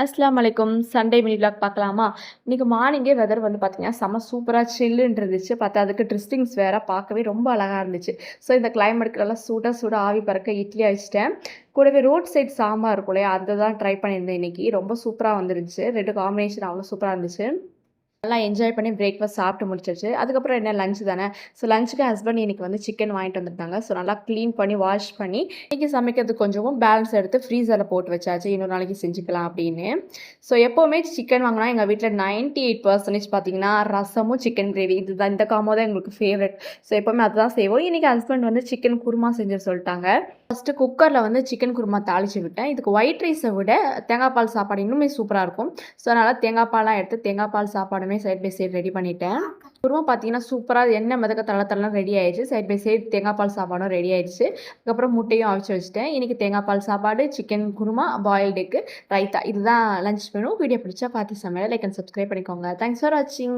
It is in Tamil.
அஸ்ஸலாமு அலைக்கும். சண்டே மினி விளாக் பார்க்கலாமா? இன்னைக்கு மார்னிங்கே வெதர் வந்து பார்த்தீங்கன்னா, செம்ம சூப்பரா சில்லுன்னு இருந்துச்சு. பத்தாததுக்கு ட்விஸ்டிங்ஸ் வேற பார்க்கவே ரொம்ப அழகா இருந்துச்சு. ஸோ இந்த கிளைமேட்க்கு நல்லா சுட சுட ஆவி பறக்க இட்லி அவிச்சிட்டேன். கூடவே ரோட் சைட் சாம்பார் இருக்கும் இல்லையா? அத தான் ட்ரை பண்ணியிருந்தேன் இன்னைக்கு. ரொம்ப சூப்பரா வந்துருந்துச்சு. 2 காம்பினேஷன் அவ்வளோ சூப்பரா இருந்துச்சு. நல்லா என்ஜாய் பண்ணி பிரேக்ஃபாஸ்ட் சாப்பிட்டு முடிச்சாச்சு. அதுக்கப்புறம் என்ன லஞ்ச் தானே. ஸோ லஞ்சுக்கு ஹஸ்பண்ட் இன்னைக்கு வந்து சிக்கன் வாங்கிட்டு வந்துருந்தாங்க. ஸோ நல்லா க்ளீன் பண்ணி, வாஷ் பண்ணி, இன்னைக்கு சமைக்கிறதுக்கு கொஞ்சமும் பேலன்ஸ் எடுத்து ஃப்ரீசர்ல போட்டு வச்சாச்சு. இன்னொரு நாளைக்கு செஞ்சுக்கலாம் அப்படின்னு. ஸோ எப்பவுமே சிக்கன் வாங்குனா எங்க வீட்ல 98% பார்த்தீங்கன்னா, ரசமும் சிக்கன் கிரேவி இதுதான். இந்த காம்போ தான் எங்களுக்கு ஃபேவரைட். ஸோ எப்பவுமே அதுதான் செய்வோம். இன்னைக்கு ஹஸ்பண்ட் வந்து சிக்கன் குருமா செஞ்சு சொல்ட்டாங்க. ஃபர்ஸ்ட்டு குக்கர்ல வந்து சிக்கன் குருமா தாளிச்சு விட்டேன். இதுக்கு ஒயிட் ரைஸை விட தேங்காய் பால் சாப்பாடு இன்னுமே சூப்பரா இருக்கும். ஸோ அதனால தேங்காய் பால்லாம் எடுத்து தேங்காய் பால் சாப்பாடுமே சைட் பை சைடு ரெடி பண்ணிட்டேன். குருமா பார்த்தீங்கன்னா சூப்பரா எண்ணெய் மிதக்க தள்ள தள்ளலாம் ரெடி ஆயிடுச்சு. சைட் பை சைடு தேங்காய் பால் சாப்பாடும் ரெடி ஆயிடுச்சு. அதுக்கப்புறம் முட்டையும் அவிச்சு வச்சுட்டேன். இன்னைக்கு தேங்காய் பால் சாப்பாடு, chicken kurma, boiled egg, raita இதுதான் லஞ்ச் மெனு. வீடியோ பிடிச்சா பார்த்து சமையல் லைக் அண்ட் சப்ஸ்கிரைப் பண்ணிக்கோங்க. தேங்க்ஸ் ஃபார் வாட்சிங்.